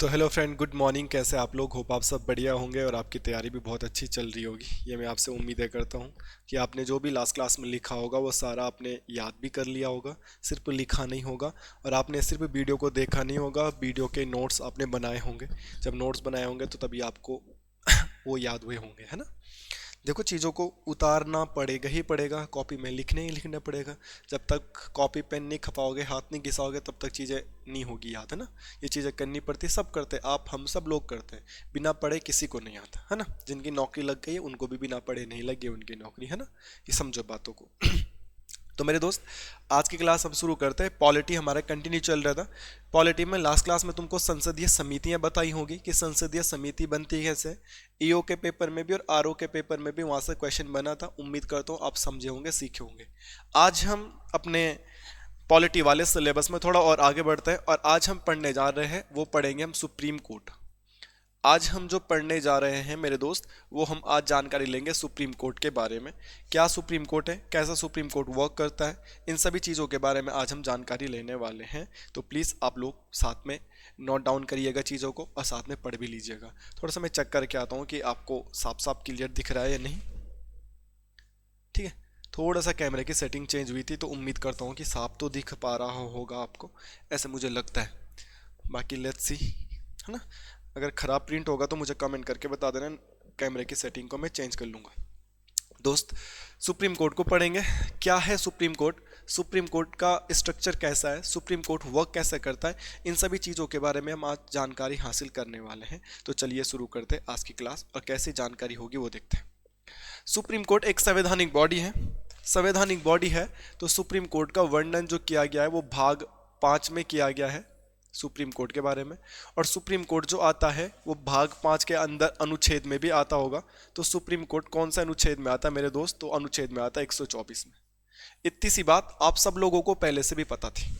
तो hello friend, good morning. कैसे आप लोग? होप आप सब बढ़िया होंगे और आपकी तैयारी भी बहुत अच्छी चल रही होगी। ये मैं आपसे उम्मीदें करता हूँ कि आपने जो भी लास्ट क्लास में लिखा होगा वो सारा आपने याद भी कर लिया होगा, सिर्फ लिखा नहीं होगा। और आपने सिर्फ वीडियो को देखा नहीं होगा, वीडियो के नोट्स आपने बनाए होंगे। जब नोट्स बनाए होंगे तो तभी आपको वो याद हुए होंगे, है ना। देखो, चीज़ों को उतारना पड़ेगा ही पड़ेगा, कॉपी में लिखने ही लिखना पड़ेगा। जब तक कॉपी पेन नहीं खपाओगे, हाथ नहीं घिसाओगे, तब तक चीज़ें नहीं होगी याद, है ना। ये चीज़ें करनी पड़ती, सब करते हैं, आप हम सब लोग करते हैं। बिना पढ़े किसी को नहीं आता, है ना। जिनकी नौकरी लग गई है उनको भी बिना पढ़े नहीं लगी उनकी नौकरी, है ना। ये समझो बातों को। तो मेरे दोस्त, आज की क्लास हम शुरू करते हैं। पॉलिटी हमारा कंटिन्यू चल रहा था। पॉलिटी में लास्ट क्लास में तुमको संसदीय समितियां बताई होगी कि संसदीय समिति बनती कैसे। ईओ के पेपर में भी और आरओ के पेपर में भी वहां से क्वेश्चन बना था। उम्मीद करता हूँ आप समझे होंगे, सीखे होंगे। आज हम अपने पॉलिटी वाले सिलेबस में थोड़ा और आगे बढ़ते हैं और आज हम पढ़ने जा रहे हैं, वो पढ़ेंगे हम सुप्रीम कोर्ट। आज हम जो पढ़ने जा रहे हैं मेरे दोस्त, वो हम आज जानकारी लेंगे सुप्रीम कोर्ट के बारे में। क्या सुप्रीम कोर्ट है, कैसा सुप्रीम कोर्ट वर्क करता है, इन सभी चीज़ों के बारे में आज हम जानकारी लेने वाले हैं। तो प्लीज़ आप लोग साथ में नोट डाउन करिएगा चीज़ों को और साथ में पढ़ भी लीजिएगा। थोड़ा सा मैं चेक करके आता हूँ कि आपको साफ साफ क्लियर दिख रहा है या नहीं। ठीक है, थोड़ा सा कैमरे की सेटिंग चेंज हुई थी तो उम्मीद करता हूँ कि साफ तो दिख पा रहा होगा आपको, ऐसे मुझे लगता है। बाकी लेट्स सी, है ना। अगर ख़राब प्रिंट होगा तो मुझे कमेंट करके बता देना, कैमरे की सेटिंग को मैं चेंज कर लूँगा। दोस्त, सुप्रीम कोर्ट को पढ़ेंगे। क्या है सुप्रीम कोर्ट, सुप्रीम कोर्ट का स्ट्रक्चर कैसा है, सुप्रीम कोर्ट वर्क कैसे करता है, इन सभी चीज़ों के बारे में हम आज जानकारी हासिल करने वाले हैं। तो चलिए शुरू करते हैं आज की क्लास और कैसी जानकारी होगी वो देखते हैं। सुप्रीम कोर्ट एक संवैधानिक बॉडी है। संवैधानिक बॉडी है तो सुप्रीम कोर्ट का वर्णन जो किया गया है वो भाग 5 में किया गया है सुप्रीम कोर्ट के बारे में। और सुप्रीम कोर्ट जो आता है वो भाग 5 के अंदर अनुच्छेद में भी आता होगा। तो सुप्रीम कोर्ट कौन सा अनुच्छेद में आता है मेरे दोस्त? तो अनुच्छेद में आता है 124 में। इतनी सी बात आप सब लोगों को पहले से भी पता थी।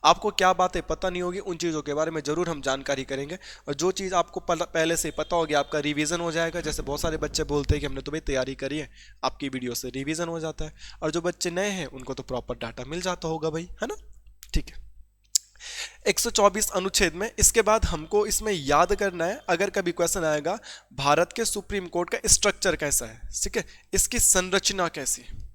आपको क्या बातें पता नहीं होगी, उन चीज़ों के बारे में जरूर हम जानकारी करेंगे। और जो चीज़ आपको पहले से पता होगी, आपका रिवीजन हो जाएगा। जैसे बहुत सारे बच्चे बोलते हैं कि हमने तो भाई तैयारी करी है, आपकी वीडियो से रिवीजन हो जाता है। और जो बच्चे नए हैं उनको तो प्रॉपर डाटा मिल जाता होगा भाई, है ना। ठीक है, 124 अनुच्छेद में। इसके बाद हमको इसमें याद करना है, अगर कभी क्वेश्चन आएगा भारत के सुप्रीम कोर्ट का स्ट्रक्चर कैसा है, ठीक है, इसकी संरचना कैसी है।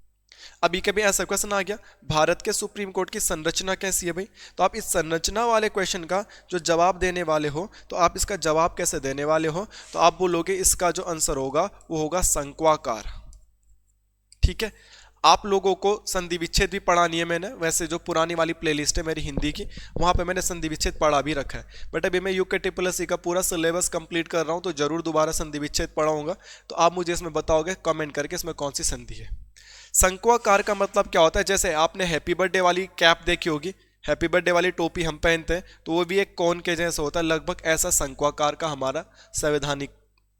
अभी कभी ऐसा क्वेश्चन आ गया भारत के सुप्रीम कोर्ट की संरचना कैसी है भाई, तो आप इस संरचना वाले क्वेश्चन का जो जवाब देने वाले हो, तो आप इसका जवाब कैसे देने वाले हो? तो आप बोलोगे इसका जो आंसर होगा वो होगा संक्वाकार। ठीक है, आप लोगों को संधि विच्छेद भी पढ़ानी है मैंने। वैसे जो पुरानी वाली प्लेलिस्ट है मेरी हिंदी की, वहां पे मैंने संधि विच्छेद पढ़ा भी रखा है। बट अभी मैं यूके ट्रिपल सी का पूरा सिलेबस कंप्लीट कर रहा हूं, तो जरूर दोबारा संधि विच्छेद पढ़ाऊंगा। तो आप मुझे इसमें बताओगे कमेंट करके इसमें कौन सी संधि है। संक्वाकार का मतलब क्या होता है? जैसे आपने हैप्पी बर्थडे वाली कैप देखी होगी, हैप्पी बर्थडे वाली टोपी हम पहनते हैं, तो वो भी एक कोन के जैसा होता है, लगभग ऐसा संक्वाकार का हमारा संवैधानिक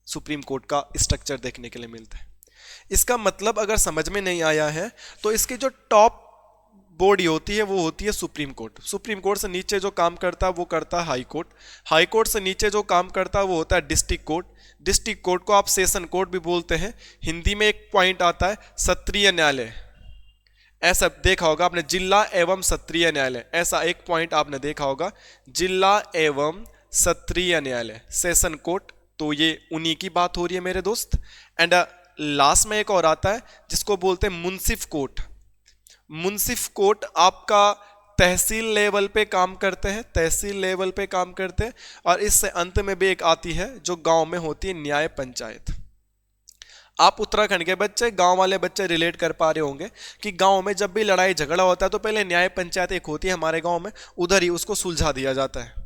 सुप्रीम कोर्ट का स्ट्रक्चर देखने के लिए मिलता है। इसका मतलब अगर समझ में नहीं आया है तो इसकी जो टॉप बॉडी होती है वो होती है सुप्रीम कोर्ट। सुप्रीम कोर्ट से नीचे जो काम करता है वो करता है हाई कोर्ट। हाई कोर्ट से नीचे जो काम करता है वो होता है डिस्ट्रिक्ट कोर्ट। डिस्ट्रिक्ट कोर्ट को आप सेशन कोर्ट भी बोलते हैं। हिंदी में एक पॉइंट आता है सत्रीय न्यायालय, ऐसा देखा होगा आपने, जिला एवं सत्रीय न्यायालय, ऐसा एक पॉइंट आपने देखा होगा, जिला एवं सत्रीय न्यायालय, सेशन कोर्ट। तो ये उन्हीं की बात हो रही है मेरे दोस्त। एंड लास्ट में एक और आता है जिसको बोलते हैं मुंसिफ कोर्ट। मुंसिफ कोर्ट आपका तहसील लेवल पे काम करते हैं, तहसील लेवल पे काम करते हैं। और इससे अंत में भी एक आती है जो गांव में होती है, न्याय पंचायत। आप उत्तराखंड के बच्चे, गांव वाले बच्चे रिलेट कर पा रहे होंगे कि गांव में जब भी लड़ाई झगड़ा होता है तो पहले न्याय पंचायत एक होती है हमारे गांव में, उधर ही उसको सुलझा दिया जाता है।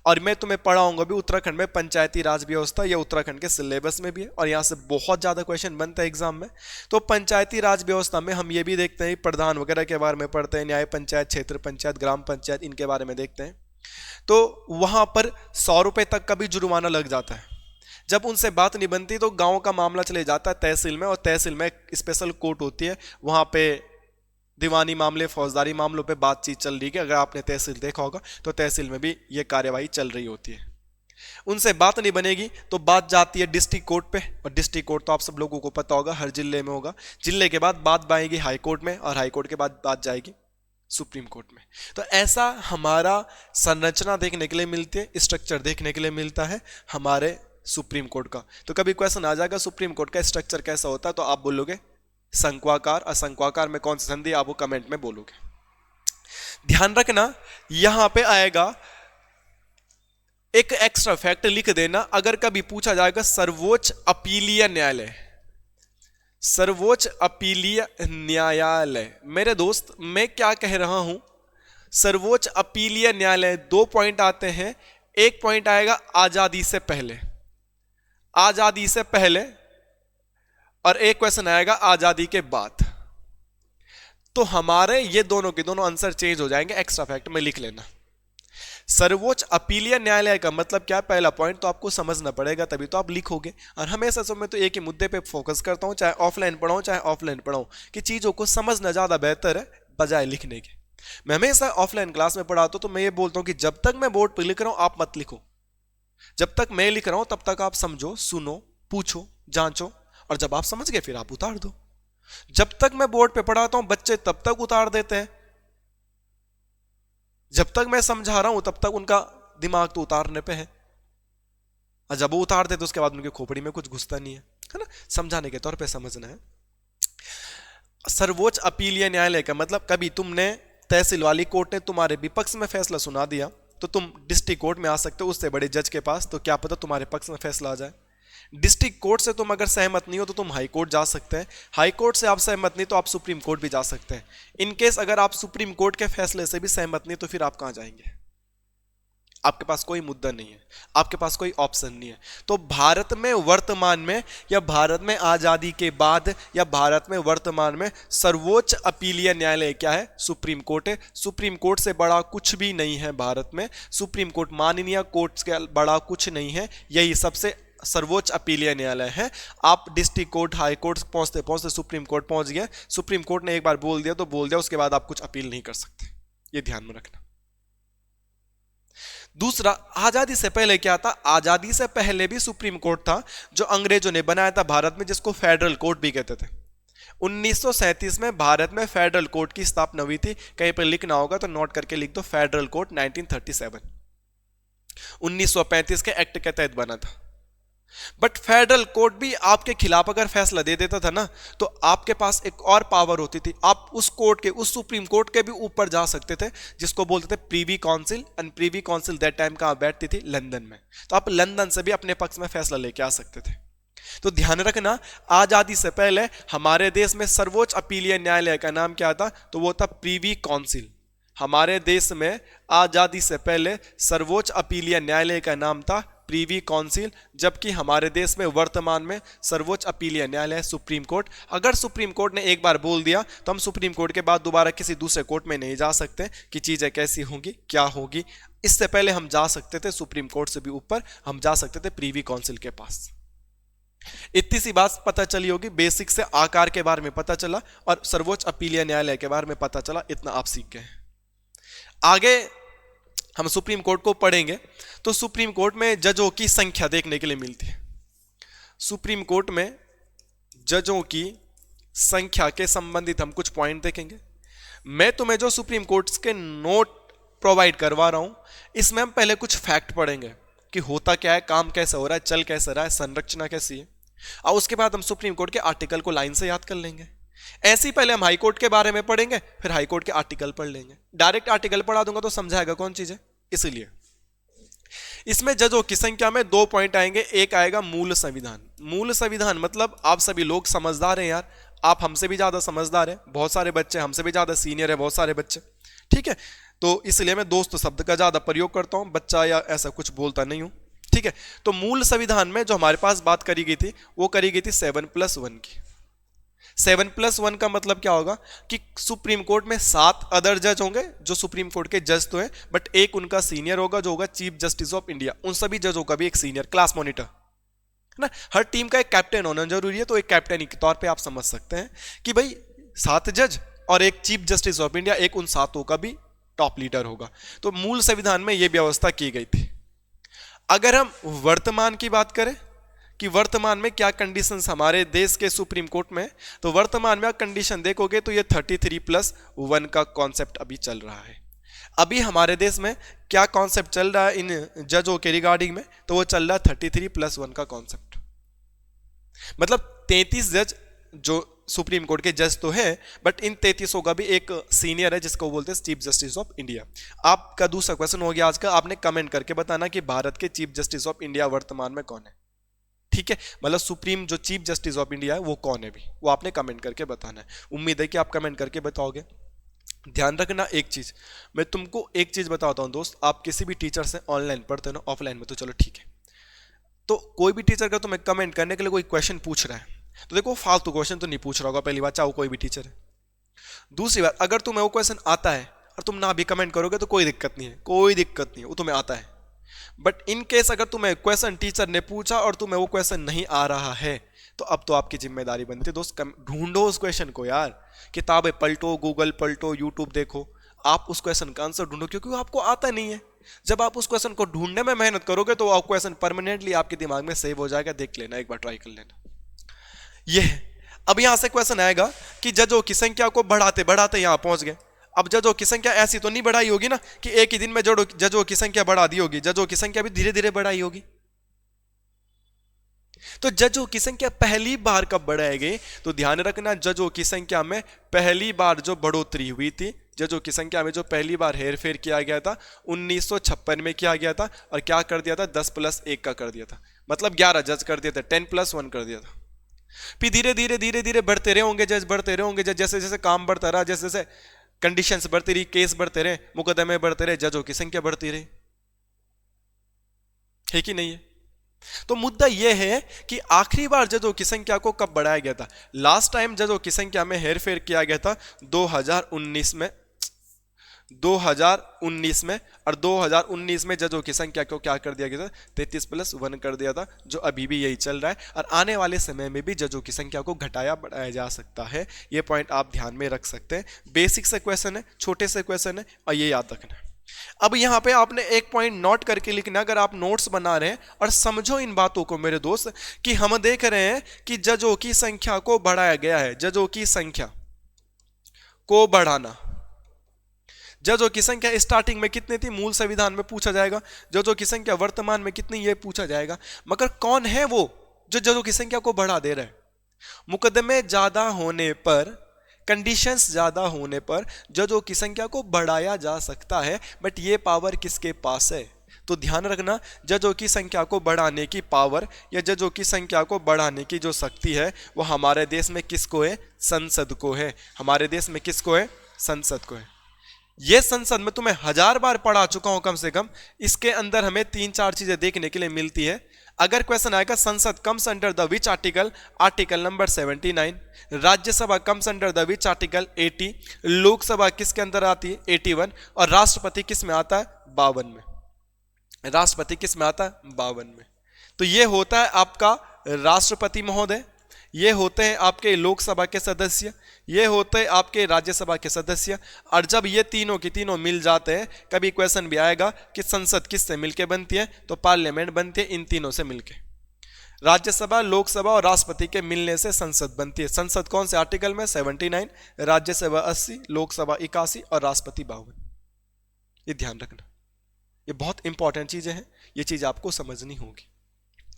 और मैं तुम्हें पढ़ाऊंगा भी उत्तराखंड में पंचायती राज व्यवस्था, यह उत्तराखंड के सिलेबस में भी है और यहाँ से बहुत ज्यादा क्वेश्चन बनता है एग्जाम में। तो पंचायती राज व्यवस्था में हम ये भी देखते हैं, प्रधान वगैरह के बारे में पढ़ते हैं, न्याय पंचायत, क्षेत्र पंचायत, ग्राम पंचायत, इनके बारे में देखते हैं। तो वहां पर 100 रुपए तक का भी जुर्माना लग जाता है। जब उनसे बात नहीं बनती तो गांव का मामला चले जाता है तहसील में, और तहसील में स्पेशल कोर्ट होती है, वहां पे दीवानी मामले, फौजदारी मामलों पे बातचीत चल रही है। अगर आपने तहसील देखा होगा तो तहसील में भी ये कार्यवाही चल रही होती है। उनसे बात नहीं बनेगी तो बात जाती है डिस्ट्रिक्ट कोर्ट पे, और डिस्ट्रिक्ट कोर्ट तो आप सब लोगों को पता होगा हर जिले में होगा। जिले के बाद बात आएगी हाई कोर्ट में, और हाई कोर्ट के बाद बात जाएगी सुप्रीम कोर्ट में। तो ऐसा हमारा संरचना देखने के लिए मिलती है, स्ट्रक्चर देखने के लिए मिलता है हमारे सुप्रीम कोर्ट का। तो कभी क्वेश्चन आ जाएगा सुप्रीम कोर्ट का स्ट्रक्चर कैसा होता है, तो आप बोलोगे शंक्वाकार, असंक्वाकार में कौन सी संधि, आप वो कमेंट में बोलोगे। ध्यान रखना यहां पे आएगा एक एक्स्ट्रा फैक्ट लिख देना, अगर कभी पूछा जाएगा सर्वोच्च अपीलीय न्यायालय, सर्वोच्च अपीलीय न्यायालय, मेरे दोस्त मैं क्या कह रहा हूं, सर्वोच्च अपीलीय न्यायालय 2 पॉइंट आते हैं। एक पॉइंट आएगा आजादी से पहले, आजादी से पहले, और एक क्वेश्चन आएगा आजादी के बाद। तो हमारे ये दोनों के दोनों आंसर चेंज हो जाएंगे, एक्स्ट्रा फैक्ट में लिख लेना। सर्वोच्च अपीलीय न्यायालय का मतलब क्या है, पहला पॉइंट तो आपको समझना पड़ेगा, तभी तो आप लिखोगे। और हमेशा से मैं तो एक ही मुद्दे पे फोकस करता हूं, चाहे ऑफलाइन पढ़ाऊं चाहे ऑफलाइन पढ़ाऊं, कि चीजों को समझना ज्यादा बेहतर है बजाय लिखने के। मैं हमेशा ऑफलाइन क्लास में पढ़ाता हूं तो मैं ये बोलता हूं कि जब तक मैं बोर्ड पर लिख रहा हूं आप मत लिखो, जब तक मैं लिख रहा हूं तब तक आप समझो, सुनो, पूछो, जांचो, और जब आप समझ गए फिर आप उतार दो। जब तक मैं बोर्ड पे पढ़ाता हूं बच्चे तब तक उतार देते हैं, जब तक मैं समझा रहा हूं तब तक उनका दिमाग तो उतारने पे है, और जब वो उतार दे तो उसके बाद उनकी खोपड़ी में कुछ घुसता नहीं है ना। समझाने के तौर पे समझना है। सर्वोच्च अपीलीय न्यायालय का मतलब, कभी तुमने तहसील वाली कोर्ट ने तुम्हारे विपक्ष में फैसला सुना दिया तो तुम डिस्ट्रिक्ट कोर्ट में आ सकते हो उससे बड़े जज के पास, तो क्या पता तुम्हारे पक्ष में फैसला आ जाए। डिस्ट्रिक्ट कोर्ट से तुम अगर सहमत नहीं हो तो तुम हाई कोर्ट जा सकते हैं, हाई कोर्ट से आप सहमत नहीं तो आप सुप्रीम कोर्ट भी जा सकते हैं। इन केस अगर आप सुप्रीम कोर्ट के फैसले से भी सहमत नहीं तो फिर आप कहां जाएंगे, आपके पास कोई मुद्दा नहीं है, आपके पास कोई ऑप्शन नहीं है। तो भारत में वर्तमान में, या भारत में आजादी के बाद, या भारत में वर्तमान में सर्वोच्च अपीलीय न्यायालय क्या है, सुप्रीम कोर्ट है। सुप्रीम कोर्ट से बड़ा कुछ भी नहीं है भारत में, सुप्रीम कोर्ट माननीय कोर्ट से बड़ा कुछ नहीं है, यही सबसे सर्वोच्च अपीलीय न्यायालय है। आप डिस्ट्रिक्ट कोर्ट, हाई कोर्ट पहुंचते पहुंचते सुप्रीम कोर्ट पहुंच गए, सुप्रीम कोर्ट ने एक बार बोल दिया तो बोल दिया, उसके बाद आप कुछ अपील नहीं कर सकते, ये ध्यान में रखना। दूसरा, आजादी से पहले क्या था, आजादी से पहले भी सुप्रीम कोर्ट था जो अंग्रेजों ने बनाया था भारत में, जिसको फेडरल कोर्ट भी कहते थे। 1937 में भारत में फेडरल कोर्ट की स्थापना हुई थी, कहीं पर लिखना होगा तो नोट करके लिख दो, फेडरल कोर्ट 1937 1935 के एक्ट के तहत बना था। बट फेडरल कोर्ट भी आपके खिलाफ अगर फैसला दे देता था ना, तो आपके पास एक और पावर होती थी, आप उस कोर्ट के, उस सुप्रीम कोर्ट के भी ऊपर जा सकते थे, जिसको बोलते थे Privi council. And Privi council that time कहां बैठती थी, लंदन में। तो आप लंदन से भी अपने पक्ष में फैसला लेके आ सकते थे। तो ध्यान रखना, आजादी से पहले हमारे देश में सर्वोच्च अपीलीय न्यायालय का नाम क्या था, तो वो था प्रीवी काउंसिल। हमारे देश में आजादी से पहले सर्वोच्च अपीलीय न्यायालय का नाम था प्रीवी काउंसिल, जबकि हमारे देश में वर्तमान में सर्वोच्च अपीलीय न्यायालय सुप्रीम कोर्ट। अगर सुप्रीम कोर्ट ने एक बार बोल दिया तो हम सुप्रीम कोर्ट के बाद दोबारा किसी दूसरे कोर्ट में नहीं जा सकते कि चीजें कैसी होंगी, क्या होगी। इससे पहले हम जा सकते थे सुप्रीम कोर्ट से भी ऊपर, हम जा सकते थे प्रीवी काउंसिल के पास। इतनी सी बात पता चली होगी, बेसिक से आकार के बारे में पता चला और सर्वोच्च अपीलीय न्यायालय के बारे में पता चला, इतना आप सीख गए। आगे हम सुप्रीम कोर्ट को पढ़ेंगे तो सुप्रीम कोर्ट में जजों की संख्या देखने के लिए मिलती है। सुप्रीम कोर्ट में जजों की संख्या के संबंधित हम कुछ पॉइंट देखेंगे। मैं तुम्हें जो सुप्रीम कोर्ट के नोट प्रोवाइड करवा रहा हूं, इसमें हम पहले कुछ फैक्ट पढ़ेंगे कि होता क्या है, काम कैसे हो रहा है, चल कैसे रहा है, संरचना कैसी है, और उसके बाद हम सुप्रीम कोर्ट के आर्टिकल को लाइन से याद कर लेंगे। ऐसे ही पहले हम हाई कोर्ट के बारे में पढ़ेंगे, फिर हाई कोर्ट के आर्टिकल पढ़ लेंगे। डायरेक्ट आर्टिकल पढ़ा दूंगा तो समझाएगा कौन चीज है, इसलिए इसमें जजों की संख्या में 2 पॉइंट आएंगे। एक आएगा मूल संविधान। मूल संविधान मतलब आप सभी लोग समझदार हैं यार, आप हमसे भी ज्यादा समझदार हैं, बहुत सारे बच्चे हमसे भी ज्यादा सीनियर है, बहुत सारे बच्चे, ठीक है। तो इसलिए मैं दोस्त शब्द का ज्यादा प्रयोग करता हूं, बच्चा या ऐसा कुछ बोलता नहीं हूं, ठीक है। तो मूल संविधान में जो हमारे पास बात करी गई थी वो करी गई थी 7+1 की। 7+1 का मतलब क्या होगा कि सुप्रीम कोर्ट में 7 अदर जज होंगे जो सुप्रीम कोर्ट के जज तो हैं, बट एक उनका सीनियर होगा जो होगा चीफ जस्टिस ऑफ इंडिया। उन सभी जजों का भी एक सीनियर क्लास मॉनिटर है ना। हर टीम का एक कैप्टन होना जरूरी है, तो एक कैप्टन के तौर पे आप समझ सकते हैं कि भाई 7 जज और एक चीफ जस्टिस ऑफ इंडिया, एक उन 7 का भी टॉप लीडर होगा। तो मूल संविधान में यह व्यवस्था की गई थी। अगर हम वर्तमान की बात करें कि वर्तमान में क्या कंडीशंस हमारे देश के सुप्रीम कोर्ट में। तो वर्तमान में कंडीशन देखोगे तो ये 33+1 का कॉन्सेप्ट अभी चल रहा है। अभी हमारे देश में क्या कॉन्सेप्ट चल रहा है इन जजों के रिगार्डिंग में, तो वो चल रहा है 33+1 का कॉन्सेप्ट। मतलब 33 जज जो सुप्रीम कोर्ट के जज तो है, बट इन 33 का भी एक सीनियर है जिसको बोलते हैं चीफ जस्टिस ऑफ इंडिया। आपका दूसरा क्वेश्चन हो गया आज का, आपने कमेंट करके बताना कि भारत के चीफ जस्टिस ऑफ इंडिया वर्तमान में कौन है। ठीक है, मतलब सुप्रीम जो चीफ जस्टिस ऑफ इंडिया है वो कौन है, भी वो आपने कमेंट करके बताना है। उम्मीद है कि आप कमेंट करके बताओगे। ध्यान रखना एक चीज, मैं तुमको एक चीज बताता हूं दोस्त, आप किसी भी टीचर से ऑनलाइन पढ़ते हो ना, ऑफलाइन में तो चलो ठीक है, तो कोई भी टीचर का तुम्हें कमेंट करने के लिए कोई क्वेश्चन पूछ रहा है तो देखो फालतू क्वेश्चन तो नहीं पूछ रहा होगा, पहली बात, चाहे वो कोई भी टीचर है। दूसरी बात, अगर तुम्हें वो क्वेश्चन आता है और तुम ना भी कमेंट करोगे तो कोई दिक्कत नहीं है, कोई दिक्कत नहीं है, वो तुम्हें आता है। बट इन केस अगर तुम्हें क्वेश्चन टीचर ने पूछा और तुम्हें वो क्वेश्चन नहीं आ रहा है, तो अब तो आपकी जिम्मेदारी बनती है दोस्त, ढूंढो उस क्वेश्चन को यार, किताबें पलटो, गूगल पलटो, यूट्यूब देखो, आप उस क्वेश्चन का आंसर ढूंढो, क्योंकि वो आपको आता नहीं है। जब आप उस क्वेश्चन को ढूंढने में मेहनत करोगे तो वो क्वेश्चन परमानेंटली आपके दिमाग में सेव हो जाएगा। देख लेना, एक बार ट्राई कर लेना। ये है, अब यहां से क्वेश्चन आएगा कि जजों की संख्या को बढ़ाते बढ़ाते यहां पहुंच गए। अब जजों की संख्या ऐसी तो नहीं बढ़ाई होगी ना कि एक ही दिन में जजों की संख्या बढ़ा दी होगी, जजों की संख्या भी धीरे धीरे बढ़ाई होगी। तो जजों की संख्या पहली बार कब बढ़ाई गई, तो ध्यान रखना, जजों की संख्या में पहली बार जो बढ़ोतरी हुई थी, जजों की संख्या में जो पहली बार हेरफेर किया गया था 1956 में किया गया था, और क्या कर दिया था, 10+1 का कर दिया था, मतलब 11 जज कर दिया था, 10+1 कर दिया था। फिर धीरे धीरे धीरे धीरे बढ़ते रहे होंगे जज, बढ़ते रहे होंगे जज, जैसे जैसे काम बढ़ता रहा, जैसे जैसे कंडीशंस बढ़ती रही, केस बढ़ते रहे, मुकदमे बढ़ते रहे, जजों की संख्या बढ़ती रही, है कि नहीं है। तो मुद्दा यह है कि आखिरी बार जजों की संख्या को कब बढ़ाया गया था। लास्ट टाइम जजों की संख्या में हेरफेर किया गया था 2019 में, 2019 में, और 2019 में जजों की संख्या को क्या कर दिया गया था, 33+1 कर दिया था, जो अभी भी यही चल रहा है। और आने वाले समय में भी जजों की संख्या को घटाया बढ़ाया जा सकता है। ये पॉइंट आप ध्यान में रख सकते हैं। बेसिक से क्वेश्चन है, छोटे से क्वेश्चन है, और ये याद रखना है। अब यहां पे आपने एक पॉइंट नोट करके लिखना, अगर आप नोट्स बना रहे हैं, और समझो इन बातों को मेरे दोस्त, कि हम देख रहे हैं कि जजों की संख्या को बढ़ाया गया है। जजों की संख्या को बढ़ाना, जजों की संख्या स्टार्टिंग में कितनी थी, मूल संविधान में पूछा जाएगा। जजों की संख्या वर्तमान में कितनी, ये पूछा जाएगा। मगर कौन है वो जो जजों की संख्या को बढ़ा दे रहा है। मुकदमे ज्यादा होने पर, कंडीशंस ज्यादा होने पर जजों की संख्या को बढ़ाया जा सकता है, बट ये पावर किसके पास है। तो ध्यान रखना, जजों की संख्या को बढ़ाने की पावर या जजों की संख्या को बढ़ाने की जो शक्ति है वो हमारे देश में किसको है, संसद को है। हमारे देश में किसको है, संसद को है। ये संसद में तुम्हें 1000 बार पढ़ा चुका हूं कम से कम। इसके अंदर हमें 3-4 चीजें देखने के लिए मिलती है। अगर क्वेश्चन आएगा संसद comes under the which article, article number 79। Rajya Sabha comes under the which article, 80। Lok Sabha किसके अंदर आती है, 81। और राष्ट्रपति किस में आता है, 52 में। राष्ट्रपति किस में आता है, 52 में। तो ये होता है आपका राष्ट्रपति महोदय, ये होते हैं आपके लोकसभा के सदस्य, ये होते हैं आपके राज्यसभा के सदस्य। और जब ये तीनों की तीनों मिल जाते हैं, कभी क्वेश्चन भी आएगा कि संसद किससे मिलके बनती है, तो पार्लियामेंट बनती है इन तीनों से मिलके। राज्यसभा, लोकसभा और राष्ट्रपति के मिलने से संसद बनती है। संसद कौन से आर्टिकल में, 79। राज्यसभा 80, लोकसभा 81 और राष्ट्रपति 52। ये ध्यान रखना, ये बहुत इंपॉर्टेंट चीजें हैं, ये चीज आपको समझनी होगी।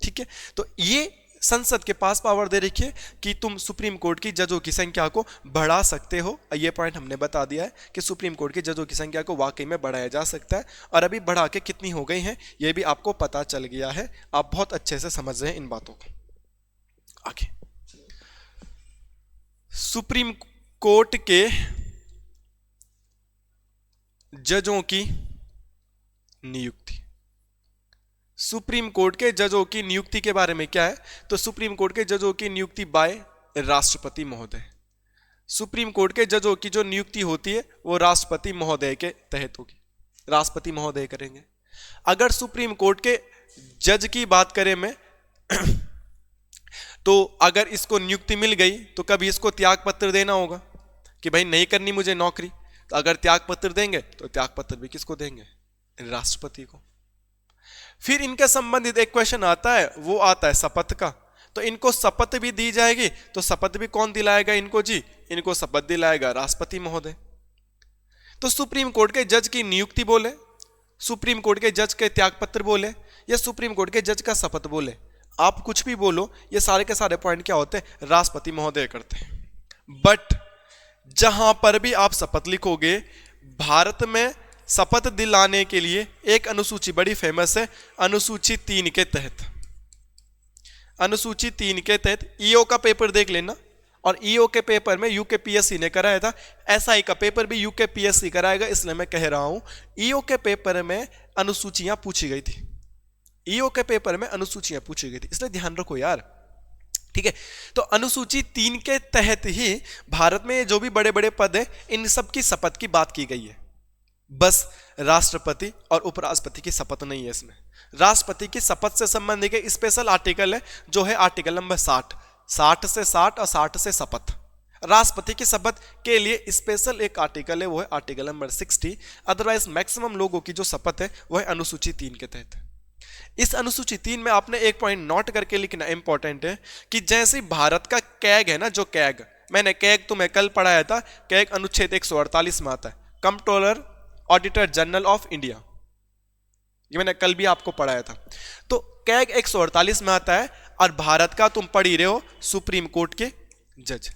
ठीक है, तो ये संसद के पास पावर दे रखी है कि तुम सुप्रीम कोर्ट की जजों की संख्या को बढ़ा सकते हो। ये पॉइंट हमने बता दिया है कि सुप्रीम कोर्ट की जजों की संख्या को वाकई में बढ़ाया जा सकता है, और अभी बढ़ा के कितनी हो गई है ये भी आपको पता चल गया है। आप बहुत अच्छे से समझ रहे हैं इन बातों को। आगे, सुप्रीम कोर्ट के जजों की नियुक्ति। सुप्रीम कोर्ट के जजों की नियुक्ति के बारे में क्या है, तो सुप्रीम कोर्ट के जजों की नियुक्ति बाय राष्ट्रपति महोदय। सुप्रीम कोर्ट के जजों की जो नियुक्ति होती है वो राष्ट्रपति महोदय के तहत होगी, राष्ट्रपति महोदय करेंगे। अगर सुप्रीम कोर्ट के जज की बात करें मैं तो अगर इसको नियुक्ति मिल गई तो कभी इसको त्याग पत्र देना होगा कि भाई नहीं करनी मुझे नौकरी। तो अगर त्याग पत्र देंगे तो त्याग पत्र भी किसको देंगे, राष्ट्रपति को। फिर इनके संबंधित एक क्वेश्चन आता है, वो आता है शपथ का। तो इनको शपथ भी दी जाएगी, तो शपथ भी कौन दिलाएगा इनको जी? इनको शपथ दिलाएगा राष्ट्रपति महोदय। तो सुप्रीम कोर्ट के जज की नियुक्ति बोले, सुप्रीम कोर्ट के जज के त्यागपत्र बोले, या सुप्रीम कोर्ट के जज का शपथ बोले, आप कुछ भी बोलो, ये सारे के सारे पॉइंट क्या होते हैं? राष्ट्रपति महोदय करते हैं। बट जहां पर भी आप शपथ लिखोगे, भारत में शपथ दिलाने के लिए एक अनुसूची बड़ी फेमस है, अनुसूची 3 के तहत। अनुसूची 3 के तहत ईओ का पेपर देख लेना, और ईओ के पेपर में यूकेपीएससी ने कराया था, एसआई का पेपर भी यूकेपीएससी कराएगा, इसलिए मैं कह रहा हूं ईओ के पेपर में अनुसूचियां पूछी गई थी, ईओ के पेपर में अनुसूचियां पूछी गई थी, इसलिए ध्यान रखो यार, ठीक है। तो अनुसूची 3 के तहत ही भारत में जो भी बड़े बड़े पद है, इन सब की शपथ की बात की गई है। बस राष्ट्रपति और उपराष्ट्रपति की शपथ नहीं है इसमें। राष्ट्रपति की शपथ से संबंधित एक स्पेशल आर्टिकल है, जो है आर्टिकल नंबर 60, 60 से 60 और 60 से शपथ। राष्ट्रपति की शपथ के लिए स्पेशल एक आर्टिकल है, वो है आर्टिकल नंबर 60। अदरवाइज मैक्सिमम लोगों की जो शपथ है वो है अनुसूची 3 के तहत। इस अनुसूची 3 में आपने एक पॉइंट नोट करके लिखना इंपॉर्टेंट है, कि जैसे भारत का कैग है ना, जो कैग मैंने कैग तुम्हें कल पढ़ाया था, कैग अनुच्छेद 148 में आता है, controller auditor general of India, ये मैंने कल भी आपको पढ़ाया था। तो कैग 148 में आता है, और भारत का तुम पढ़ ही रहे हो सुप्रीम कोर्ट के जज।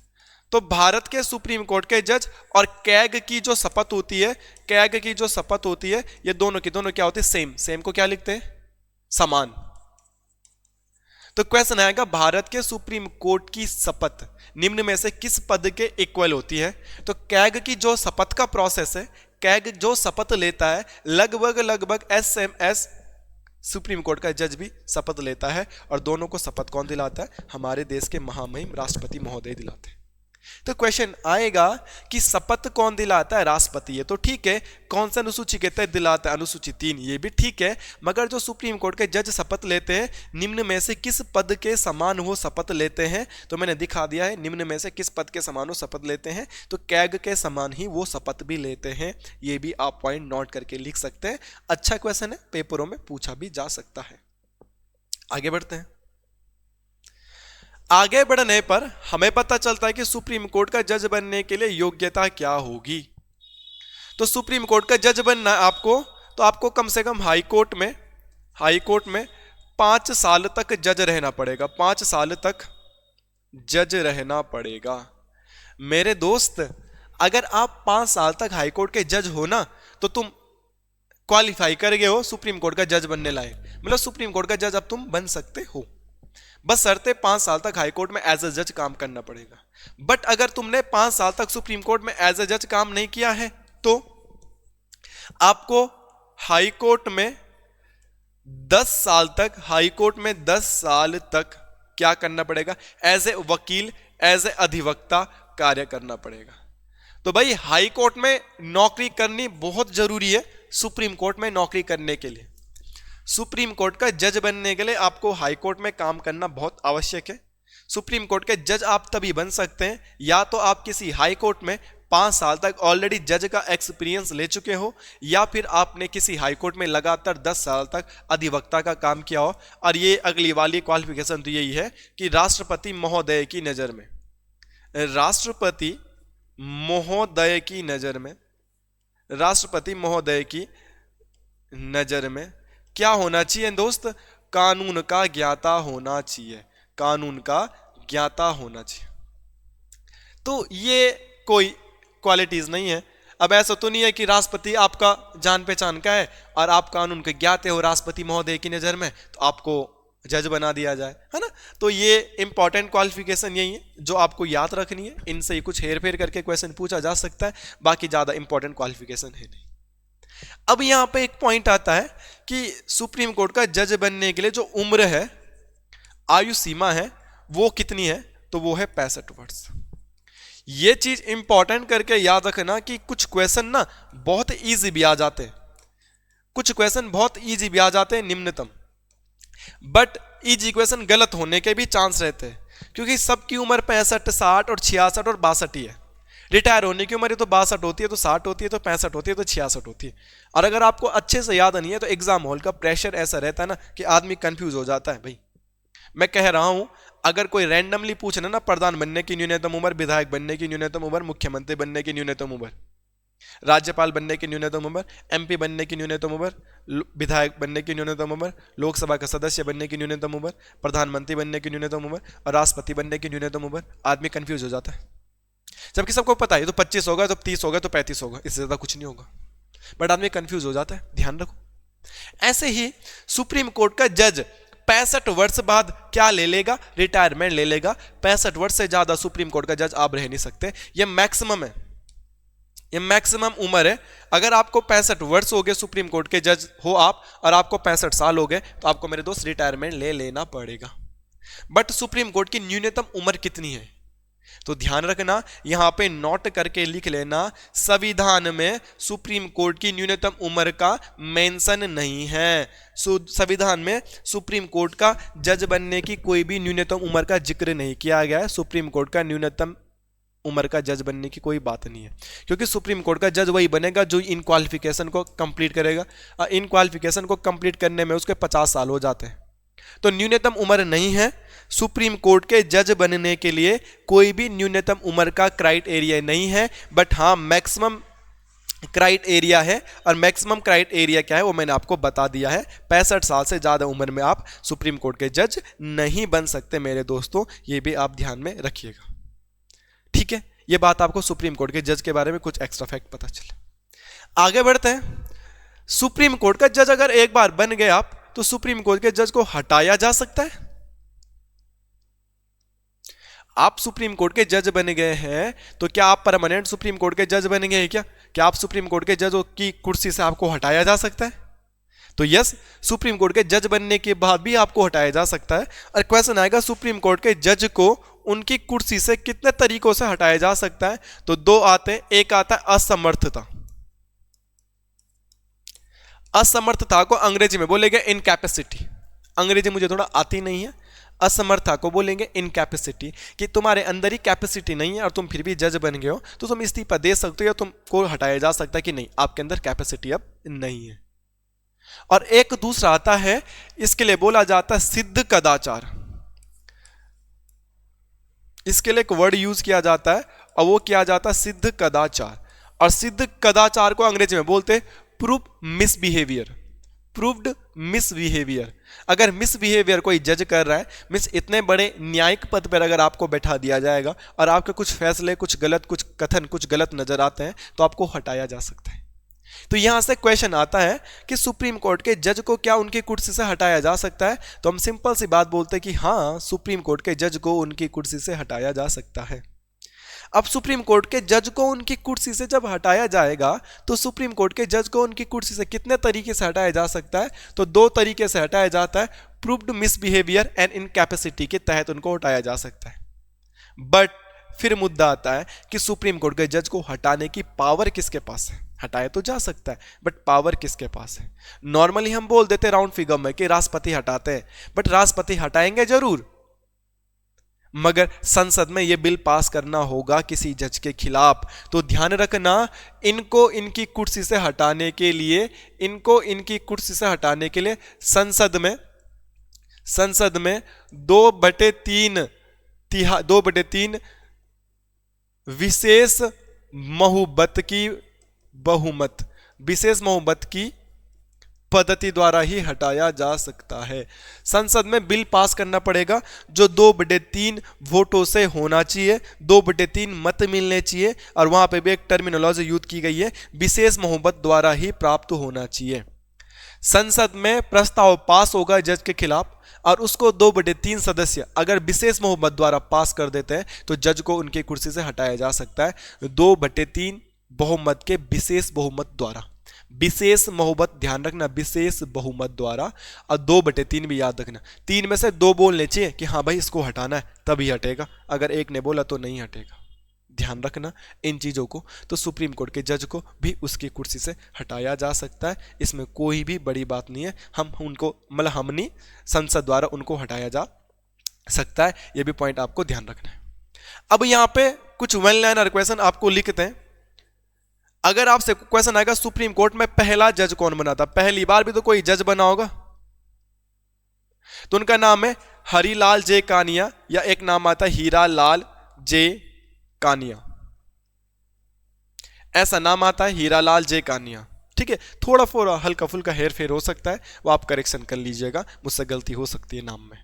तो भारत के सुप्रीम कोर्ट के जज और कैग की जो शपथ होती है, कैग की जो शपथ होती है, ये दोनों की दोनों क्या होती है? सेम। सेम को क्या लिखते हैं? समान। तो क्वेश्चन आएगा, भारत के सुप्रीम कोर्ट की शपथ निम्न में से किस पद के इक्वल होती है? तो कैग की जो शपथ का प्रोसेस है, कैग जो शपथ लेता है, लगभग एसएमएस सुप्रीम कोर्ट का जज भी शपथ लेता है, और दोनों को शपथ कौन दिलाता है? हमारे देश के महामहिम राष्ट्रपति महोदय दिलाते हैं। तो क्वेश्चन आएगा कि शपथ कौन दिलाता है? राष्ट्रपति। ये तो ठीक है, कौन सा अनुसूची के तहत दिलाता है? अनुसूची 3। ये भी ठीक है, मगर जो सुप्रीम कोर्ट के जज शपथ लेते हैं, निम्न में से किस पद के समान वो शपथ लेते हैं? तो मैंने दिखा दिया है, निम्न में से किस पद के समान वो शपथ लेते हैं, तो कैग के समान ही वो शपथ भी लेते हैं। ये भी आप पॉइंट नोट करके लिख सकते हैं। अच्छा क्वेश्चन है, पेपरों में पूछा भी जा सकता है। आगे बढ़ते हैं। आगे बढ़ने पर हमें पता चलता है कि सुप्रीम कोर्ट का जज बनने के लिए योग्यता क्या होगी। तो सुप्रीम कोर्ट का जज बनना है आपको, तो आपको कम से कम हाई कोर्ट में 5 साल तक जज रहना पड़ेगा। 5 साल तक जज रहना पड़ेगा। मेरे दोस्त, अगर आप 5 साल तक हाई कोर्ट के जज हो ना, तो तुम क्वालिफाई कर गए हो सुप्रीम कोर्ट का जज बनने लायक। मतलब सुप्रीम कोर्ट का जज अब तुम बन सकते हो, बस शर्ते 5 साल तक हाई कोर्ट में एज ए जज काम करना पड़ेगा। बट अगर तुमने 5 साल तक सुप्रीम कोर्ट में एज ए जज काम नहीं किया है, तो आपको हाई कोर्ट में 10 साल तक, हाई कोर्ट में 10 साल तक क्या करना पड़ेगा? एज ए वकील, एज ए अधिवक्ता कार्य करना पड़ेगा। तो भाई हाई कोर्ट में नौकरी करनी बहुत जरूरी है सुप्रीम कोर्ट में नौकरी करने के लिए। सुप्रीम कोर्ट का जज बनने के लिए आपको हाई कोर्ट में काम करना बहुत आवश्यक है। सुप्रीम कोर्ट के जज आप तभी बन सकते हैं या तो आप किसी हाई कोर्ट में 5 साल तक ऑलरेडी जज का एक्सपीरियंस ले चुके हो, या फिर आपने किसी हाई कोर्ट में लगातार 10 साल तक अधिवक्ता का काम किया हो। और ये अगली वाली क्वालिफिकेशन तो यही है कि राष्ट्रपति महोदय की नज़र में, राष्ट्रपति महोदय की नज़र में, राष्ट्रपति महोदय की नज़र में क्या होना चाहिए दोस्त? कानून का ज्ञाता होना चाहिए, कानून का ज्ञाता होना चाहिए। तो ये कोई क्वालिटीज नहीं है। अब ऐसा तो नहीं है कि राष्ट्रपति आपका जान पहचान का है और आप कानून के ज्ञाते हो राष्ट्रपति महोदय की नज़र में, तो आपको जज बना दिया जाए, है ना। तो ये इंपॉर्टेंट क्वालिफिकेशन यही है जो आपको याद रखनी है। इनसे ही कुछ हेर फेर करके क्वेश्चन पूछा जा सकता है, बाकी ज़्यादा इंपॉर्टेंट क्वालिफिकेशन है नहीं। अब यहाँ पे एक पॉइंट आता है कि सुप्रीम कोर्ट का जज बनने के लिए जो उम्र है, आयु सीमा है, वो कितनी है? तो वो है 65 वर्ष। ये चीज इंपॉर्टेंट करके याद रखना कि कुछ क्वेश्चन ना बहुत इजी भी आ जाते हैं, कुछ क्वेश्चन बहुत इजी भी आ जाते हैं निम्नतम, बट इजी क्वेश्चन गलत होने के भी चांस रहते हैं, क्योंकि सबकी उम्र 65, 60 और 66 और 62 ही है। रिटायर होने की उम्र तो 62 होती है, तो 60 होती है, तो 65 होती है, तो 66 होती है। और अगर आपको अच्छे से याद नहीं है तो एग्जाम हॉल का प्रेशर ऐसा रहता है ना कि आदमी कंफ्यूज हो जाता है। भाई मैं कह रहा हूं, अगर कोई रैंडमली पूछना ना प्रधान बनने की न्यूनतम उम्र, विधायक बनने की न्यूनतम उम्र, मुख्यमंत्री बनने की न्यूनतम उम्र, राज्यपाल बनने की न्यूनतम उम्र, एमपी बनने की न्यूनतम उम्र, विधायक बनने की न्यूनतम उम्र, लोकसभा का सदस्य बनने की न्यूनतम उम्र, प्रधानमंत्री बनने की न्यूनतम उम्र और राष्ट्रपति बनने की न्यूनतम उम्र, आदमी कंफ्यूज हो जाता है। जबकि सबको पता है तो 25 होगा, तो 30 होगा, तो 35 होगा, इससे ज्यादा कुछ नहीं होगा, बट आदमी कंफ्यूज हो जाता है। ध्यान रखो। ऐसे ही सुप्रीम कोर्ट का जज 65 वर्ष बाद क्या ले लेगा? रिटायरमेंट ले लेगा। 65 वर्ष से ज्यादा सुप्रीम कोर्ट का जज आप रह नहीं सकते, ये मैक्सिमम है, ये मैक्सिमम उम्र है। अगर आपको 65 वर्ष हो गए, सुप्रीम कोर्ट के जज हो आप, और आपको 65 साल हो गए, तो आपको मेरे दोस्त रिटायरमेंट ले लेना पड़ेगा। बट सुप्रीम कोर्ट की न्यूनतम उम्र कितनी है? तो ध्यान रखना, यहां पे नोट करके लिख लेना, संविधान में सुप्रीम कोर्ट की न्यूनतम उम्र का मेंशन नहीं है। संविधान में सुप्रीम कोर्ट का जज बनने की कोई भी न्यूनतम उम्र का जिक्र नहीं किया गया है। सुप्रीम कोर्ट का न्यूनतम उम्र का जज बनने की कोई बात नहीं है, क्योंकि सुप्रीम कोर्ट का जज वही बनेगा जो इन क्वालिफिकेशन को कंप्लीट करेगा। इन क्वालिफिकेशन को कंप्लीट करने में उसके 50 साल हो जाते हैं। तो न्यूनतम उम्र नहीं है सुप्रीम कोर्ट के जज बनने के लिए, कोई भी न्यूनतम उम्र का क्राइटेरिया नहीं है। बट हाँ, मैक्सिमम क्राइटेरिया है, और मैक्सिमम क्राइटेरिया क्या है वो मैंने आपको बता दिया है। 65 साल से ज्यादा उम्र में आप सुप्रीम कोर्ट के जज नहीं बन सकते मेरे दोस्तों, ये भी आप ध्यान में रखिएगा। ठीक है, ये बात आपको सुप्रीम कोर्ट के जज के बारे में कुछ एक्स्ट्रा फैक्ट पता चले। आगे बढ़ते हैं। सुप्रीम कोर्ट का जज अगर एक बार बन गए आप, तो सुप्रीम कोर्ट के जज को हटाया जा सकता है? आप सुप्रीम कोर्ट के जज बन गए हैं, तो क्या आप परमानेंट सुप्रीम कोर्ट के जज बन गए हैं? क्या आप सुप्रीम कोर्ट के जज की कुर्सी से आपको हटाया जा सकता है? तो यस, सुप्रीम कोर्ट के जज बनने के बाद भी आपको हटाया जा सकता है। और क्वेश्चन आएगा, सुप्रीम कोर्ट के जज को उनकी कुर्सी से कितने तरीकों से हटाया जा सकता है? तो दो आते हैं। एक आता है असमर्थता। असमर्थता को अंग्रेजी में बोलेंगे इनकैपेसिटी। अंग्रेजी मुझे थोड़ा आती नहीं है। असमर्थता को बोलेंगे इनकैपेसिटी, कि तुम्हारे अंदर ही कैपेसिटी नहीं है और तुम फिर भी जज बन गए हो, तो तुम इस्तीफा दे सकते हो या तुमको हटाया जा सकता है कि नहीं, आपके अंदर कैपेसिटी अब नहीं है। और एक दूसरा आता है, इसके लिए बोला जाता है सिद्ध कदाचार। इसके लिए एक वर्ड यूज किया जाता है और वो किया जाता है सिद्ध कदाचार। और सिद्ध कदाचार को अंग्रेजी में बोलते प्रूव मिसबिहेवियर। Proved misbehaviour. अगर मिसबिहेवियर कोई जज कर रहा है, मिस इतने बड़े न्यायिक पद पर अगर आपको बैठा दिया जाएगा और आपके कुछ फैसले, कुछ गलत, कुछ कथन, कुछ गलत नजर आते हैं, तो आपको हटाया जा सकता है। तो यहां से क्वेश्चन आता है कि सुप्रीम कोर्ट के जज को क्या उनकी कुर्सी से हटाया जा सकता है? तो हम सिंपल सी बात बोलते हैं कि हाँ, सुप्रीम कोर्ट के जज को उनकी कुर्सी से हटाया जा सकता है। अब सुप्रीम कोर्ट के जज को उनकी कुर्सी से जब हटाया जाएगा, तो सुप्रीम कोर्ट के जज को उनकी कुर्सी से कितने तरीके से हटाया जा सकता है? तो दो तरीके से हटाया जाता है। प्रूव्ड मिसबिहेवियर एंड इनकैपेसिटी के तहत उनको हटाया जा सकता है। बट फिर मुद्दा आता है कि सुप्रीम कोर्ट के जज को हटाने की पावर किसके पास है? हटाया तो जा सकता है, बट पावर किसके पास है? नॉर्मली हम बोल देते राउंड फिगर में कि राष्ट्रपति हटाते हैं, बट राष्ट्रपति हटाएंगे जरूर, मगर संसद में यह बिल पास करना होगा किसी जज के खिलाफ। तो ध्यान रखना, इनको इनकी कुर्सी से हटाने के लिए, इनको इनकी कुर्सी से हटाने के लिए संसद में 2/3 विशेष बहुमत की पद्धति द्वारा ही हटाया जा सकता है। संसद में बिल पास करना पड़ेगा जो 2/3 वोटों से होना चाहिए, 2/3 मत मिलने चाहिए, और वहां पे भी एक टर्मिनोलॉजी यूज की गई है, विशेष बहुमत द्वारा ही प्राप्त होना चाहिए। संसद में प्रस्ताव पास होगा जज के खिलाफ, और उसको 2/3 सदस्य अगर विशेष बहुमत द्वारा पास कर देते हैं, तो जज को उनकी कुर्सी से हटाया जा सकता है 2/3 बहुमत के विशेष बहुमत द्वारा। विशेष बहुमत, ध्यान रखना, विशेष बहुमत द्वारा। और 2/3 भी याद रखना, 3 में से 2 बोलने चाहिए कि हाँ भाई इसको हटाना है, तभी हटेगा। अगर एक ने बोला तो नहीं हटेगा। ध्यान रखना इन चीजों को। तो सुप्रीम कोर्ट के जज को भी उसकी कुर्सी से हटाया जा सकता है, इसमें कोई भी बड़ी बात नहीं है। हम उनको हमनी संसद द्वारा उनको हटाया जा सकता है, यह भी पॉइंट आपको ध्यान रखना है। अब यहां पे कुछ वन लाइनर क्वेश्चन आपको लिखते हैं। अगर आपसे क्वेश्चन आएगा सुप्रीम कोर्ट में पहला जज कौन बना था, पहली बार भी तो कोई जज बना होगा, तो उनका नाम है हरिलाल जे कानिया, या एक नाम आता है हीरा लाल जे कानिया, ऐसा नाम आता है हीरा लाल जे कानिया। ठीक है, थोड़ा थोड़ा हल्का फुल्का हेर फेर हो सकता है, वो आप करेक्शन कर लीजिएगा, मुझसे गलती हो सकती है नाम में।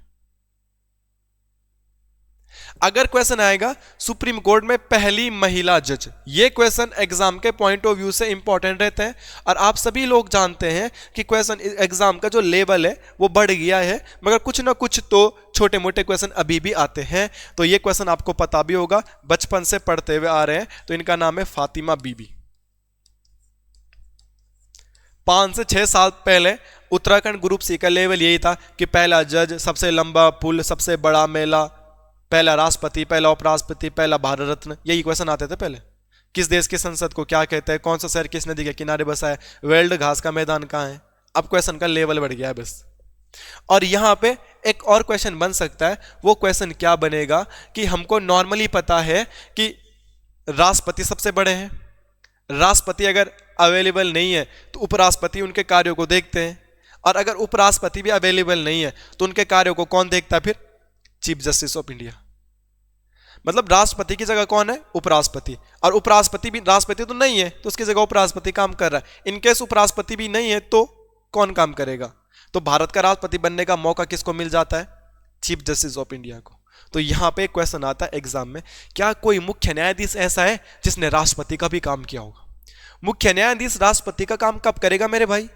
अगर क्वेश्चन आएगा सुप्रीम कोर्ट में पहली महिला जज, ये क्वेश्चन एग्जाम के पॉइंट ऑफ व्यू से इंपॉर्टेंट रहते हैं, और आप सभी लोग जानते हैं कि क्वेश्चन एग्जाम का जो लेवल है वो बढ़ गया है, मगर कुछ ना कुछ तो छोटे मोटे क्वेश्चन अभी भी आते हैं। तो ये क्वेश्चन आपको पता भी होगा, बचपन से पढ़ते हुए आ रहे हैं। तो इनका नाम है फातिमा बीबी। 5 से 6 साल पहले उत्तराखंड ग्रुप सी का लेवल यही था कि पहला जज, सबसे लंबा पुल, सबसे बड़ा मेला, पहला राष्ट्रपति, पहला उपराष्ट्रपति, पहला भारत रत्न, यही क्वेश्चन आते थे पहले। किस देश की संसद को क्या कहते हैं, कौन सा शहर किस नदी के किनारे बसा है, वर्ल्ड घास का मैदान कहाँ है। अब क्वेश्चन का लेवल बढ़ गया है बस। और यहाँ पे एक और क्वेश्चन बन सकता है, वो क्वेश्चन क्या बनेगा कि हमको नॉर्मली पता है कि राष्ट्रपति सबसे बड़े हैं, राष्ट्रपति अगर अवेलेबल नहीं है तो उपराष्ट्रपति उनके कार्यों को देखते हैं, और अगर उपराष्ट्रपति भी अवेलेबल नहीं है तो उनके कार्यों को कौन देखता है, फिर चीफ जस्टिस ऑफ इंडिया। मतलब राष्ट्रपति की जगह कौन है, उपराष्ट्रपति, और उपराष्ट्रपति भी, राष्ट्रपति तो नहीं है तो उसकी जगह उपराष्ट्रपति काम कर रहा है। इनकेस उपराष्ट्रपति भी नहीं है तो कौन काम करेगा, तो भारत का राष्ट्रपति बनने का मौका किसको मिल जाता है, चीफ जस्टिस ऑफ इंडिया को। तो यहां पे क्वेश्चन आता है एग्जाम में, क्या कोई मुख्य न्यायाधीश ऐसा है जिसने राष्ट्रपति का भी काम किया होगा। मुख्य न्यायाधीश राष्ट्रपति का काम कब करेगा मेरे भाई,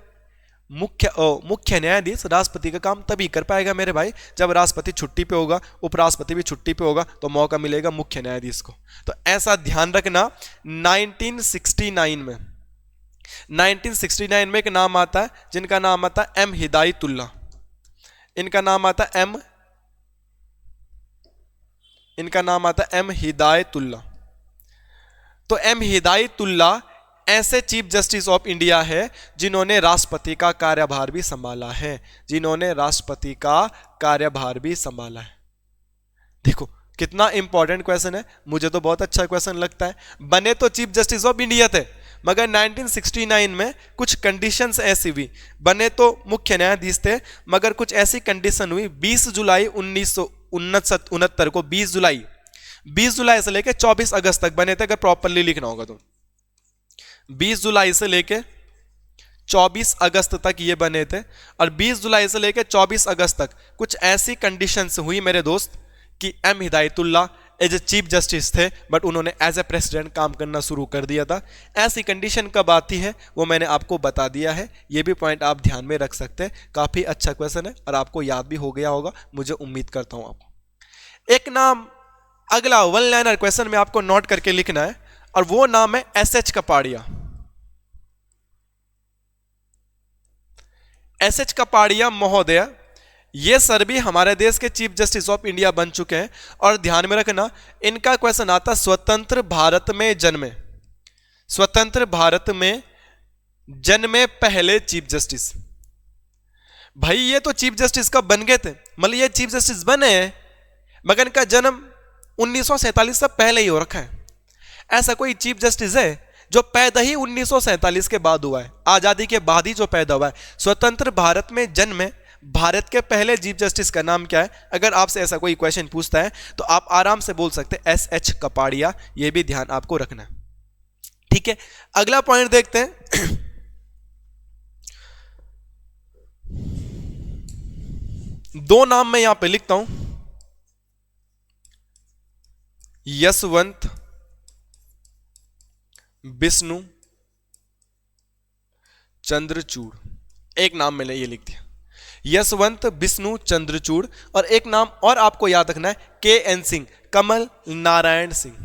मुख्य न्यायाधीश राष्ट्रपति का काम तभी कर पाएगा मेरे भाई जब राष्ट्रपति छुट्टी पे होगा, उपराष्ट्रपति भी छुट्टी पे होगा, तो मौका मिलेगा मुख्य न्यायाधीश को। तो ऐसा ध्यान रखना। 1969 में एक नाम आता है जिनका नाम आता है एम हिदायतुल्लाह। इनका नाम आता है एम हिदायतुल्लाह। तो एम हिदायतुल्लाह ऐसे चीफ जस्टिस ऑफ इंडिया है जिन्होंने राष्ट्रपति का कार्यभार भी संभाला है, देखो कितना इंपॉर्टेंट क्वेश्चन है, मुझे तो बहुत अच्छा क्वेश्चन लगता है। बने तो चीफ जस्टिस ऑफ इंडिया थे, मगर 1969 में कुछ कंडीशंस ऐसी हुई, बने तो मुख्य न्यायाधीश थे मगर कुछ ऐसी कंडीशन हुई 20 जुलाई 1969 को, 20 जुलाई से लेकर 24 अगस्त तक बने थे, अगर प्रॉपरली लिखना होगा तो 20 जुलाई से लेके 24 अगस्त तक ये बने थे। और 20 जुलाई से लेके 24 अगस्त तक कुछ ऐसी कंडीशंस हुई मेरे दोस्त कि M Hidayatullah as a chief justice थे, बट उन्होंने एज ए प्रेसिडेंट काम करना शुरू कर दिया था। ऐसी कंडीशन कब आती है वो मैंने आपको बता दिया है, ये भी पॉइंट आप ध्यान में रख सकते हैं। काफी अच्छा क्वेश्चन है और आपको याद भी हो गया होगा, मुझे उम्मीद करता हूं आपको। एक नाम अगला वन लाइनर क्वेश्चन में आपको नोट करके लिखना है, और वो नाम है एसएच कपाड़िया। एसएच कपाड़िया महोदय, ये सर भी हमारे देश के चीफ जस्टिस ऑफ इंडिया बन चुके हैं। और ध्यान में रखना, इनका क्वेश्चन आता स्वतंत्र भारत में जन्मे पहले चीफ जस्टिस। भाई ये तो चीफ जस्टिस कब बन गए थे, मतलब ये चीफ जस्टिस बने हैं मगर इनका जन्म 1947 से पहले ही हो रखा है। ऐसा कोई चीफ जस्टिस है जो पैदा ही 1947 के बाद हुआ है, आजादी के बाद ही जो पैदा हुआ है। स्वतंत्र भारत में जन्मे भारत के पहले चीफ जस्टिस का नाम क्या है? अगर आपसे ऐसा कोई क्वेश्चन पूछता है तो आप आराम से बोल सकते हैं एसएच कपाड़िया, ये भी ध्यान आपको रखना है। ठीक है, अगला पॉइंट देखते हैं। दो नाम मैं यहां पे लिखता हूं, यशवंत विष्णु चंद्रचूड़। एक नाम मैंने ये लिख दिया, यशवंत विष्णु चंद्रचूड़। और एक नाम और आपको याद रखना है, KN सिंह, कमल नारायण सिंह।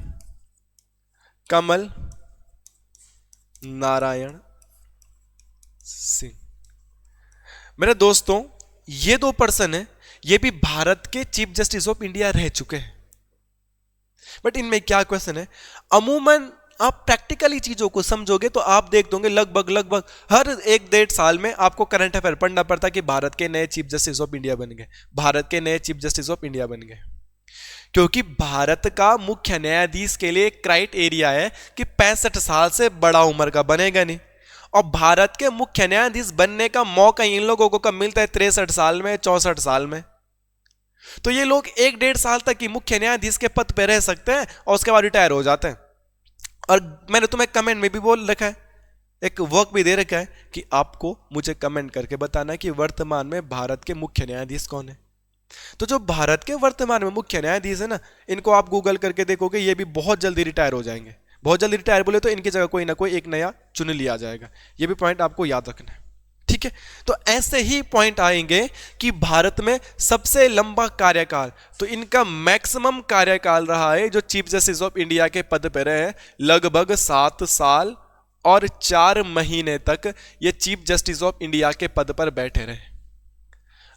मेरे दोस्तों, ये दो पर्सन है, ये भी भारत के चीफ जस्टिस ऑफ इंडिया रह चुके हैं। बट इनमें क्या क्वेश्चन है, अमूमन आप प्रैक्टिकली चीजों को समझोगे तो आप देख दोगे लगभग हर 1-1.5 साल में आपको करंट अफेयर पढ़ना पड़ता है कि भारत के नए चीफ जस्टिस ऑफ इंडिया बन गए, क्योंकि भारत का मुख्य न्यायाधीश के लिए क्राइटेरिया है कि 65 साल से बड़ा उम्र का बनेगा नहीं। और भारत के मुख्य न्यायाधीश बनने का मौका इन लोगों को कब मिलता है? 63 साल में, 64 साल में। तो ये लोग 1-1.5 साल तक ही मुख्य न्यायाधीश के पद पे रह सकते हैं और उसके बाद रिटायर हो जाते हैं। और मैंने तुम्हें कमेंट में भी बोल रखा है, एक वर्क भी दे रखा है कि आपको मुझे कमेंट करके बताना कि वर्तमान में भारत के मुख्य न्यायाधीश कौन है। तो जो भारत के वर्तमान में मुख्य न्यायाधीश है ना, इनको आप गूगल करके देखोगे, ये भी बहुत जल्दी रिटायर हो जाएंगे। बहुत जल्दी रिटायर बोले तो इनकी जगह कोई ना कोई एक नया चुन लिया जाएगा। ये भी पॉइंट आपको याद रखना है, ठीक है। तो ऐसे ही पॉइंट आएंगे कि भारत में सबसे लंबा कार्यकाल, तो इनका मैक्सिमम कार्यकाल रहा है जो चीफ जस्टिस ऑफ इंडिया के पद पर रहे हैं, लगभग 7 साल और 4 महीने तक ये चीफ जस्टिस ऑफ इंडिया के पद पर बैठे रहे।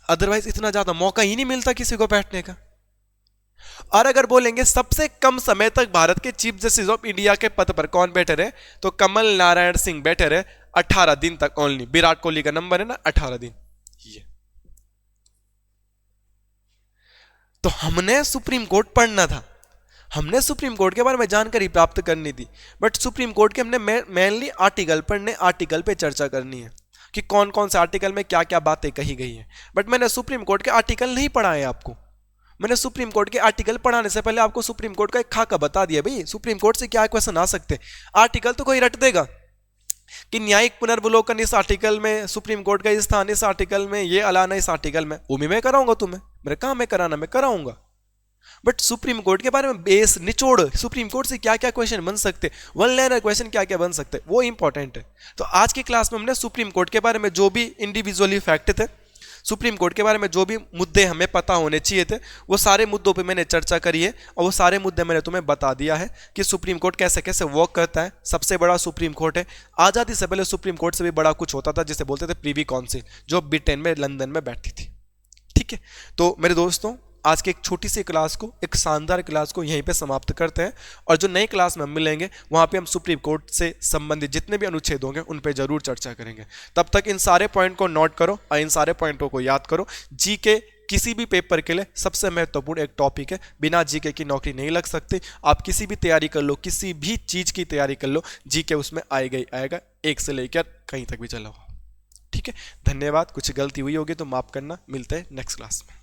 अदरवाइज इतना ज्यादा मौका ही नहीं मिलता किसी को बैठने का। और अगर बोलेंगे सबसे कम समय तक भारत के चीफ जस्टिस ऑफ इंडिया के पद पर कौन बैठे रहे, तो कमल नारायण सिंह बैठे रहे 18 दिन तक ओनली। विराट कोहली का नंबर है ना 18 दिन। ये तो हमने सुप्रीम कोर्ट पढ़ना था, हमने सुप्रीम कोर्ट के बारे में जानकारी प्राप्त करनी थी, बट सुप्रीम कोर्ट के हमने मेनली आर्टिकल पढ़ने, आर्टिकल पे चर्चा करनी है कि कौन कौन से आर्टिकल में क्या क्या बातें कही गई हैं। बट मैंने सुप्रीम कोर्ट के आर्टिकल नहीं पढ़ाए आपको। मैंने सुप्रीम कोर्ट के आर्टिकल पढ़ाने से पहले आपको सुप्रीम कोर्ट का एक खाका बता दिया, भाई सुप्रीम कोर्ट से क्या क्वेश्चन आ सकते। आर्टिकल तो कोई रट देगा कि न्यायिक पुनर्वलोकन इस आर्टिकल में, सुप्रीम कोर्ट का स्थान इस आर्टिकल में, ये अलाना इस आर्टिकल में, वो भी मैं कराऊंगा तुम्हें, मेरे काम है कराना, मैं कराऊंगा। बट सुप्रीम कोर्ट के बारे में बेस निचोड़, सुप्रीम कोर्ट से क्या क्या क्वेश्चन बन सकते, वन लाइनर क्वेश्चन क्या क्या बन सकते, वो इंपॉर्टेंट है। तो आज की क्लास में हमने सुप्रीम कोर्ट के बारे में जो भी इंडिविजुअली फैक्ट थे, सुप्रीम कोर्ट के बारे में जो भी मुद्दे हमें पता होने चाहिए थे, वो सारे मुद्दों पे मैंने चर्चा करी है और वो सारे मुद्दे मैंने तुम्हें बता दिया है कि सुप्रीम कोर्ट कैसे कैसे वर्क करता है। सबसे बड़ा सुप्रीम कोर्ट है। आज़ादी से पहले सुप्रीम कोर्ट से भी बड़ा कुछ होता था जिसे बोलते थे प्रीवी काउंसिल, जो ब्रिटेन में, लंदन में बैठती थी, ठीक है। तो मेरे दोस्तों, आज की एक छोटी सी क्लास को, एक शानदार क्लास को यहीं पे समाप्त करते हैं, और जो नई क्लास में हम मिलेंगे वहाँ पे हम सुप्रीम कोर्ट से संबंधित जितने भी अनुच्छेद होंगे उन पे जरूर चर्चा करेंगे। तब तक इन सारे पॉइंट को नोट करो और इन सारे पॉइंटों को याद करो। जीके किसी भी पेपर के लिए सबसे महत्वपूर्ण एक टॉपिक है, बिना जीके की नौकरी नहीं लग सकती। आप किसी भी तैयारी कर लो, किसी भी चीज़ की तैयारी कर लो, जीके उसमें आएगा ही आएगा, 1 से लेकर कहीं तक भी चला हुआ, ठीक है। धन्यवाद। कुछ गलती हुई होगी तो माफ करना। मिलते हैं नेक्स्ट क्लास में।